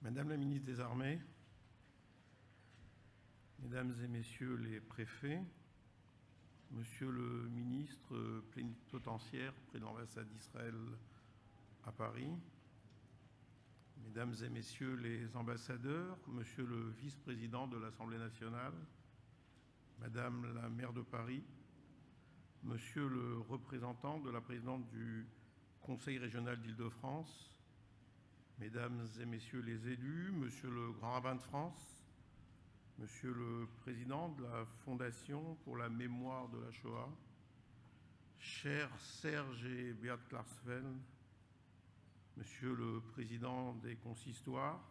Madame la ministre des Armées, Mesdames et Messieurs les préfets, Monsieur le ministre plénipotentiaire près de l'ambassade d'Israël à Paris, Mesdames et Messieurs les ambassadeurs, Monsieur le vice-président de l'Assemblée nationale, Madame la maire de Paris, Monsieur le représentant de la présidente du Conseil régional d'Île-de-France, Mesdames et Messieurs les élus, Monsieur le grand rabbin de France, Monsieur le président de la Fondation pour la mémoire de la Shoah, chers Serge et Beat Klarsfeld, Monsieur le président des consistoires,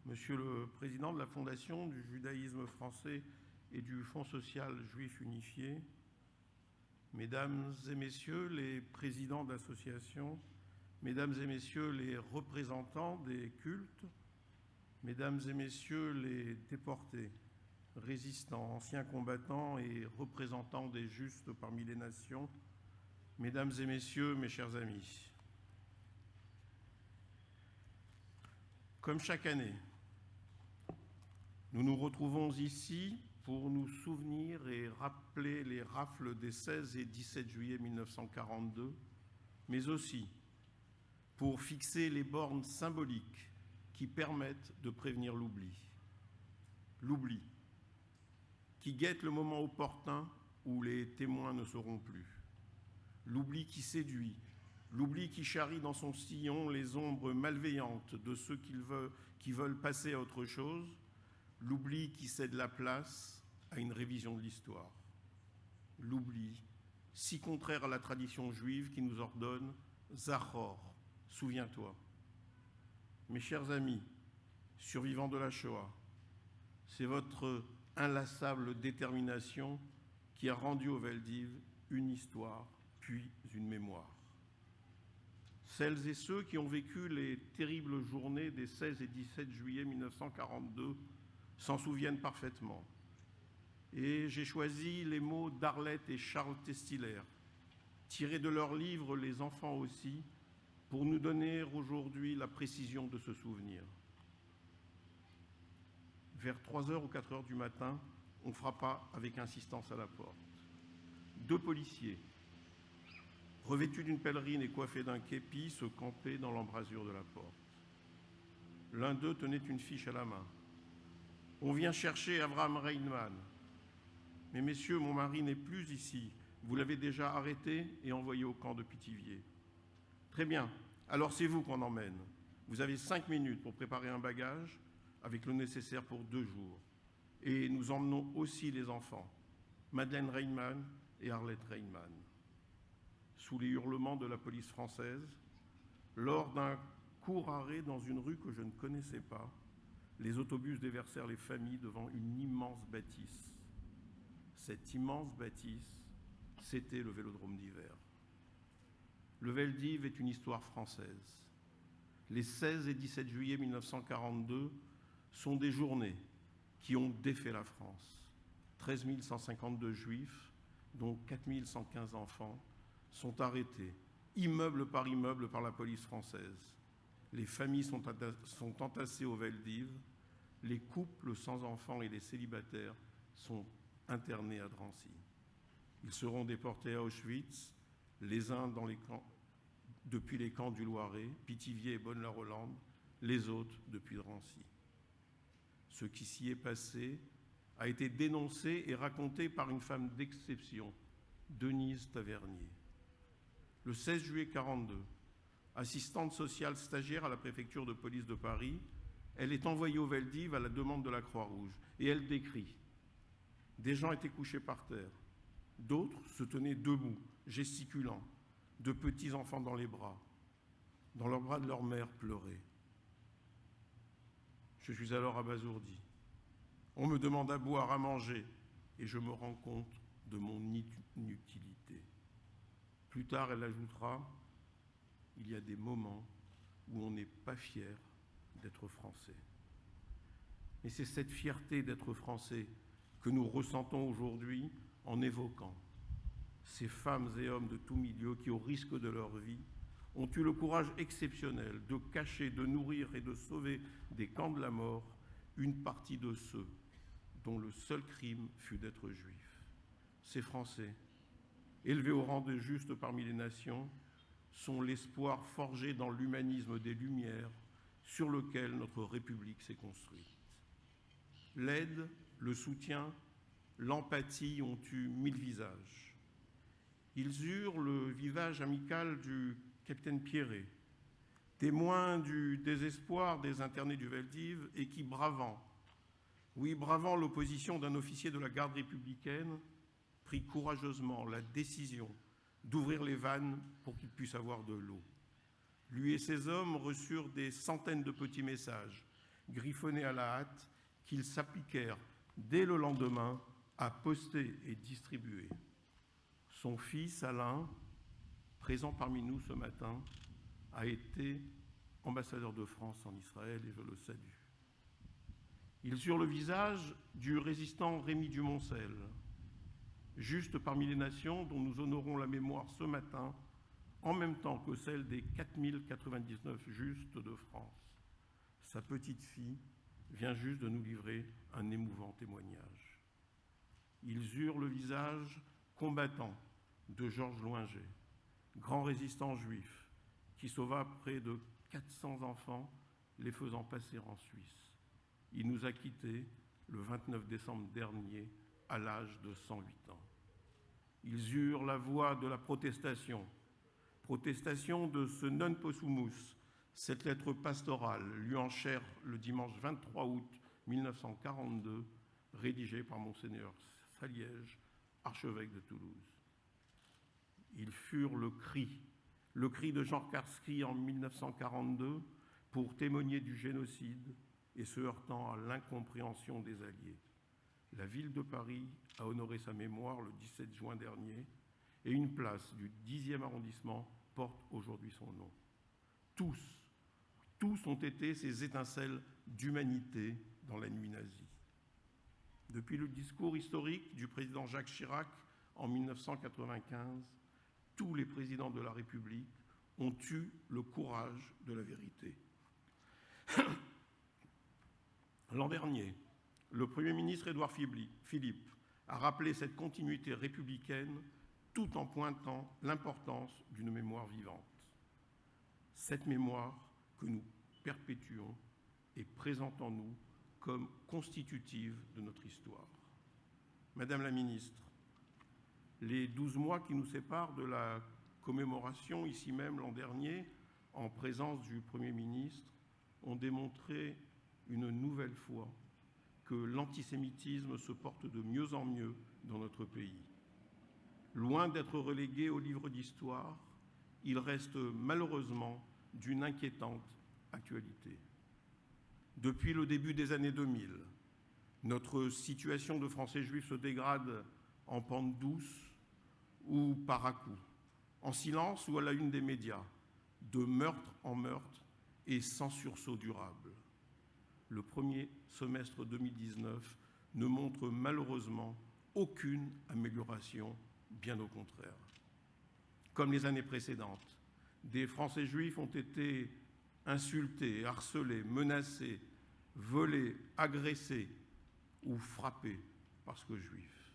Monsieur le président de la Fondation du judaïsme français et du Fonds social juif unifié, Mesdames et Messieurs les présidents d'associations, Mesdames et Messieurs les représentants des cultes, Mesdames et Messieurs les déportés, résistants, anciens combattants et représentants des justes parmi les nations, Mesdames et Messieurs, mes chers amis, comme chaque année, nous nous retrouvons ici pour nous souvenir et rappeler les rafles des 16 et 17 juillet 1942, mais aussi pour fixer les bornes symboliques qui permettent de prévenir l'oubli. L'oubli qui guette le moment opportun où les témoins ne seront plus. L'oubli qui séduit, l'oubli qui charrie dans son sillon les ombres malveillantes de ceux qui veulent passer à autre chose, l'oubli qui cède la place à une révision de l'histoire. L'oubli si contraire à la tradition juive qui nous ordonne « Zachor », souviens-toi. Mes chers amis, survivants de la Shoah, c'est votre inlassable détermination qui a rendu au Veldiv une histoire, puis une mémoire. Celles et ceux qui ont vécu les terribles journées des 16 et 17 juillet 1942 s'en souviennent parfaitement. Et j'ai choisi les mots d'Arlette et Charles Testiller, tirés de leur livre « Les enfants aussi », pour nous donner aujourd'hui la précision de ce souvenir. Vers 3h ou 4h du matin, on frappa avec insistance à la porte. 2 policiers, revêtus d'une pèlerine et coiffés d'un képi, se campaient dans l'embrasure de la porte. L'un d'eux tenait une fiche à la main. « On vient chercher Avraham Reinman. Mais messieurs, mon mari n'est plus ici. Vous l'avez déjà arrêté et envoyé au camp de Pithiviers. » Très bien, alors c'est vous qu'on emmène. Vous avez 5 minutes pour préparer un bagage avec le nécessaire pour 2 jours. Et nous emmenons aussi les enfants, Madeleine Reinman et Arlette Reinman. Sous les hurlements de la police française, lors d'un court arrêt dans une rue que je ne connaissais pas, les autobus déversèrent les familles devant une immense bâtisse. Cette immense bâtisse, c'était le Vélodrome d'hiver. Le Veldiv est une histoire française. Les 16 et 17 juillet 1942 sont des journées qui ont défait la France. 13 152 juifs, dont 4 115 enfants, sont arrêtés, immeuble par la police française. Les familles sont entassées au Veldiv, les couples sans enfants et les célibataires sont internés à Drancy. Ils seront déportés à Auschwitz, les uns depuis les camps du Loiret, Pithiviers et Bonne-la-Rolande, les autres depuis Drancy. Ce qui s'y est passé a été dénoncé et raconté par une femme d'exception, Denise Tavernier. Le 16 juillet 1942, assistante sociale stagiaire à la préfecture de police de Paris, elle est envoyée au Veldiv à la demande de la Croix-Rouge et elle décrit. Des gens étaient couchés par terre, d'autres se tenaient debout, gesticulant, de petits enfants dans les bras de leur mère pleurer. Je suis alors abasourdi. On me demande à boire, à manger, et je me rends compte de mon inutilité. Plus tard, elle ajoutera, il y a des moments où on n'est pas fier d'être français. Et c'est cette fierté d'être français que nous ressentons aujourd'hui en évoquant ces femmes et hommes de tout milieu qui, au risque de leur vie, ont eu le courage exceptionnel de cacher, de nourrir et de sauver des camps de la mort une partie de ceux dont le seul crime fut d'être juifs. Ces Français, élevés au rang de justes parmi les nations, sont l'espoir forgé dans l'humanisme des Lumières sur lequel notre République s'est construite. L'aide, le soutien, l'empathie ont eu 1000 visages. Ils eurent le visage amical du capitaine Pierret, témoin du désespoir des internés du Veldiv et qui, bravant l'opposition d'un officier de la garde républicaine, prit courageusement la décision d'ouvrir les vannes pour qu'ils puissent avoir de l'eau. Lui et ses hommes reçurent des centaines de petits messages, griffonnés à la hâte, qu'ils s'appliquèrent dès le lendemain à poster et distribuer. Son fils, Alain, présent parmi nous ce matin, a été ambassadeur de France en Israël et je le salue. Ils eurent le visage du résistant Rémy Dumoncel, juste parmi les nations dont nous honorons la mémoire ce matin, en même temps que celle des 4099 justes de France. Sa petite fille vient juste de nous livrer un émouvant témoignage. Ils eurent le visage combattant de Georges Loinger, grand résistant juif, qui sauva près de 400 enfants, les faisant passer en Suisse. Il nous a quittés le 29 décembre dernier, à l'âge de 108 ans. Ils eurent la voix de la protestation de ce non possumus, cette lettre pastorale lue en chair le dimanche 23 août 1942, rédigée par Monseigneur Saliège, archevêque de Toulouse. Ils furent le cri de Jean Karski en 1942 pour témoigner du génocide et se heurtant à l'incompréhension des Alliés. La ville de Paris a honoré sa mémoire le 17 juin dernier et une place du 10e arrondissement porte aujourd'hui son nom. Tous ont été ces étincelles d'humanité dans la nuit nazie. Depuis le discours historique du président Jacques Chirac en 1995, tous les présidents de la République ont eu le courage de la vérité. L'an dernier, le Premier ministre Édouard Philippe a rappelé cette continuité républicaine tout en pointant l'importance d'une mémoire vivante. Cette mémoire que nous perpétuons et présentons-nous comme constitutive de notre histoire. Madame la ministre, les 12 mois qui nous séparent de la commémoration, ici même l'an dernier, en présence du Premier ministre, ont démontré une nouvelle fois que l'antisémitisme se porte de mieux en mieux dans notre pays. Loin d'être relégué au livre d'histoire, il reste malheureusement d'une inquiétante actualité. Depuis le début des années 2000, notre situation de Français juifs se dégrade en pente douce ou par à-coups, en silence ou à la une des médias, de meurtre en meurtre et sans sursaut durable. Le premier semestre 2019 ne montre malheureusement aucune amélioration, bien au contraire. Comme les années précédentes, des Français juifs ont été insultés, harcelés, menacés, volés, agressés ou frappés parce que juifs.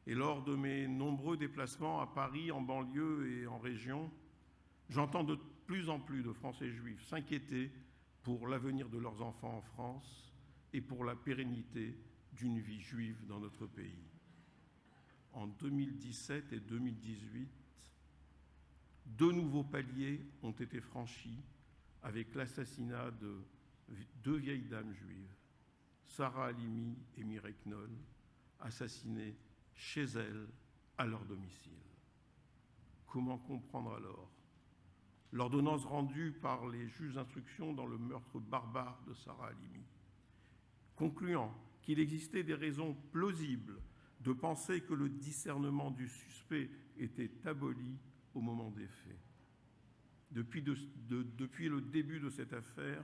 Et lors de mes nombreux déplacements à Paris, en banlieue et en région, j'entends de plus en plus de Français juifs s'inquiéter pour l'avenir de leurs enfants en France et pour la pérennité d'une vie juive dans notre pays. En 2017 et 2018, 2 nouveaux paliers ont été franchis avec l'assassinat de 2 vieilles dames juives, Sarah Halimi et Mireille Knoll, assassinées chez elles, à leur domicile. Comment comprendre alors l'ordonnance rendue par les juges d'instruction dans le meurtre barbare de Sarah Halimi, concluant qu'il existait des raisons plausibles de penser que le discernement du suspect était aboli au moment des faits. Depuis le début de cette affaire,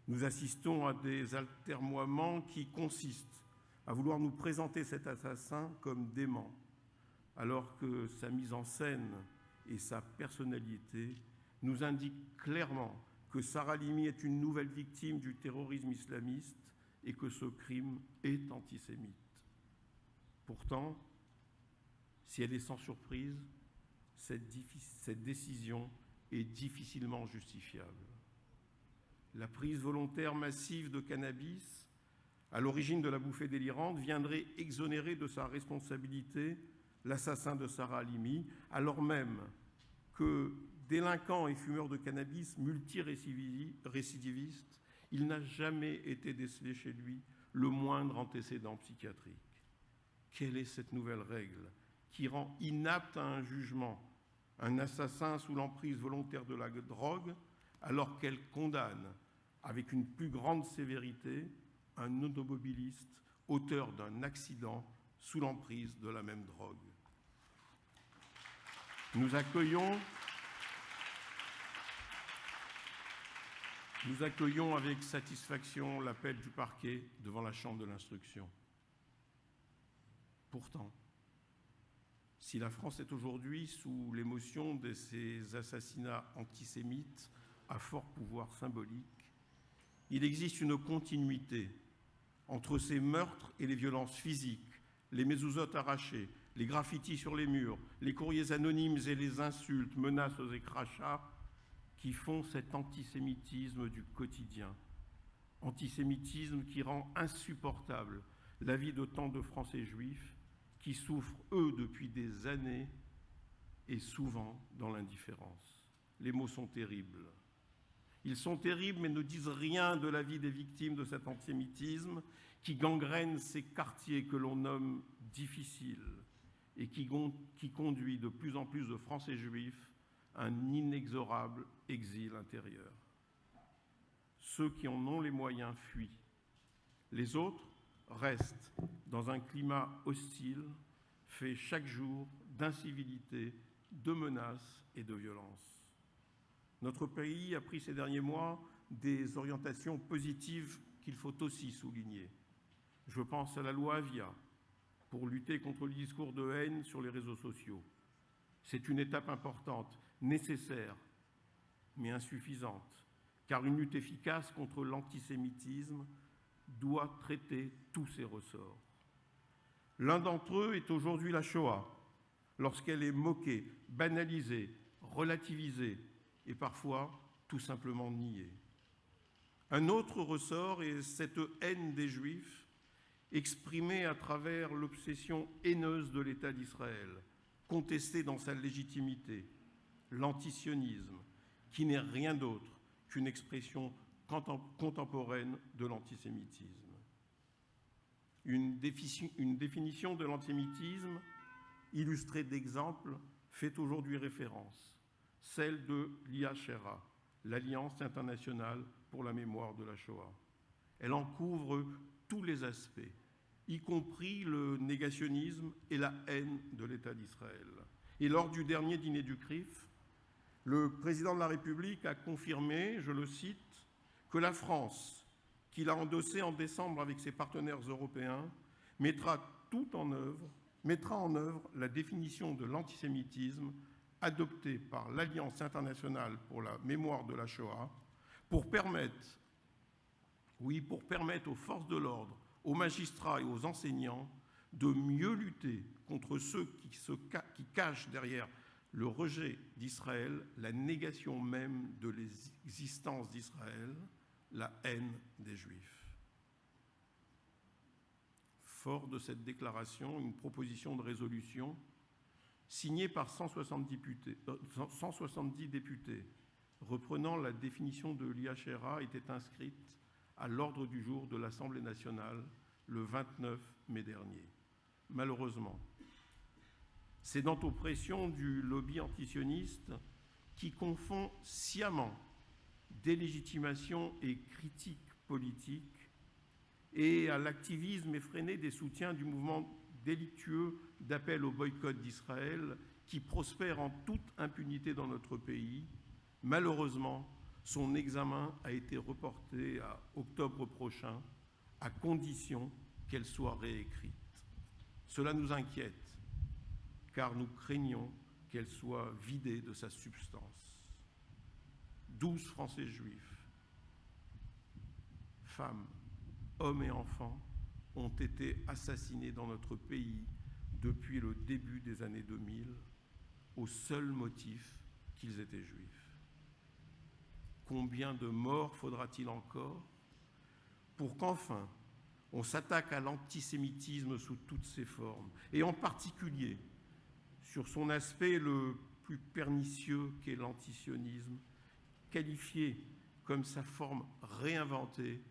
nous assistons à des atermoiements qui consistent à vouloir nous présenter cet assassin comme dément, alors que sa mise en scène et sa personnalité nous indique clairement que Sarah Halimi est une nouvelle victime du terrorisme islamiste et que ce crime est antisémite. Pourtant, si elle est sans surprise, cette décision est difficilement justifiable. La prise volontaire massive de cannabis, à l'origine de la bouffée délirante, viendrait exonérer de sa responsabilité l'assassin de Sarah Halimi, alors même que délinquant et fumeur de cannabis multirécidiviste, il n'a jamais été décelé chez lui le moindre antécédent psychiatrique. Quelle est cette nouvelle règle qui rend inapte à un jugement un assassin sous l'emprise volontaire de la drogue, alors qu'elle condamne avec une plus grande sévérité un automobiliste auteur d'un accident sous l'emprise de la même drogue? Nous accueillons avec satisfaction l'appel du parquet devant la Chambre de l'instruction. Pourtant, si la France est aujourd'hui sous l'émotion de ces assassinats antisémites à fort pouvoir symbolique, il existe une continuité entre ces meurtres et les violences physiques, les mezouzotes arrachées, les graffitis sur les murs, les courriers anonymes et les insultes, menaces et crachats qui font cet antisémitisme du quotidien. Antisémitisme qui rend insupportable la vie de tant de Français juifs qui souffrent, eux, depuis des années et souvent dans l'indifférence. Les mots sont terribles. Ils sont terribles mais ne disent rien de la vie des victimes de cet antisémitisme qui gangrène ces quartiers que l'on nomme difficiles et qui conduit de plus en plus de Français juifs à un inexorable exil intérieur. Ceux qui en ont les moyens fuient. Les autres restent dans un climat hostile fait chaque jour d'incivilité, de menaces et de violences. Notre pays a pris ces derniers mois des orientations positives qu'il faut aussi souligner. Je pense à la loi Avia pour lutter contre le discours de haine sur les réseaux sociaux. C'est une étape importante, nécessaire, mais insuffisante, car une lutte efficace contre l'antisémitisme doit traiter tous ses ressorts. L'un d'entre eux est aujourd'hui la Shoah, lorsqu'elle est moquée, banalisée, relativisée et parfois tout simplement niée. Un autre ressort est cette haine des Juifs exprimée à travers l'obsession haineuse de l'État d'Israël, contestée dans sa légitimité, l'antisionisme, qui n'est rien d'autre qu'une expression contemporaine de l'antisémitisme. Une définition de l'antisémitisme, illustrée d'exemples, fait aujourd'hui référence, celle de l'IHRA, l'Alliance internationale pour la mémoire de la Shoah. Elle en couvre tous les aspects, y compris le négationnisme et la haine de l'État d'Israël. Et lors du dernier dîner du CRIF, le président de la République a confirmé, je le cite, que la France, qu'il a endossée en décembre avec ses partenaires européens, mettra en œuvre la définition de l'antisémitisme adoptée par l'Alliance internationale pour la mémoire de la Shoah pour permettre aux forces de l'ordre, aux magistrats et aux enseignants de mieux lutter contre ceux qui cachent derrière le rejet d'Israël, la négation même de l'existence d'Israël, la haine des Juifs. Fort de cette déclaration, une proposition de résolution signée par 170 députés, reprenant la définition de l'IHRA, était inscrite à l'ordre du jour de l'Assemblée nationale le 29 mai dernier. Malheureusement, cédant aux pressions du lobby antisioniste qui confond sciemment délégitimation et critique politique et à l'activisme effréné des soutiens du mouvement délictueux d'appel au boycott d'Israël qui prospère en toute impunité dans notre pays, malheureusement, son examen a été reporté à octobre prochain, à condition qu'elle soit réécrite. Cela nous inquiète, car nous craignons qu'elle soit vidée de sa substance. 12 Français juifs, femmes, hommes et enfants, ont été assassinés dans notre pays depuis le début des années 2000 au seul motif qu'ils étaient juifs. Combien de morts faudra-t-il encore pour qu'enfin on s'attaque à l'antisémitisme sous toutes ses formes, et en particulier sur son aspect le plus pernicieux qu'est l'antisionisme, qualifié comme sa forme réinventée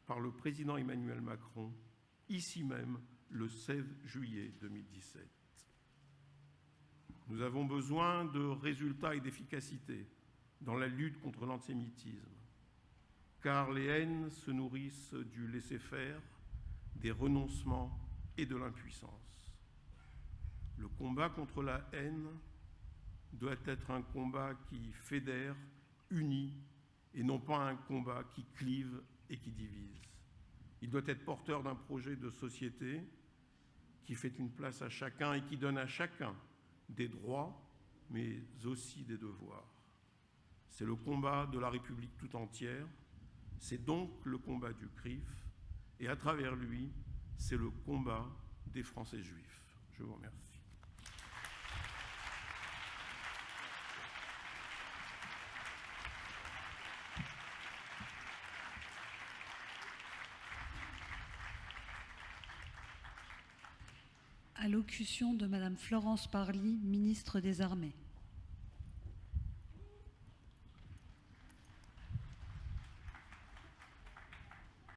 par le président Emmanuel Macron, ici même le 16 juillet 2017. Nous avons besoin de résultats et d'efficacité dans la lutte contre l'antisémitisme, car les haines se nourrissent du laisser-faire, des renoncements et de l'impuissance. Le combat contre la haine doit être un combat qui fédère, unit, et non pas un combat qui clive et qui divise. Il doit être porteur d'un projet de société qui fait une place à chacun et qui donne à chacun des droits, mais aussi des devoirs. C'est le combat de la République tout entière, c'est donc le combat du CRIF, et à travers lui, c'est le combat des Français juifs. Je vous remercie. Allocution de Madame Florence Parly, ministre des Armées.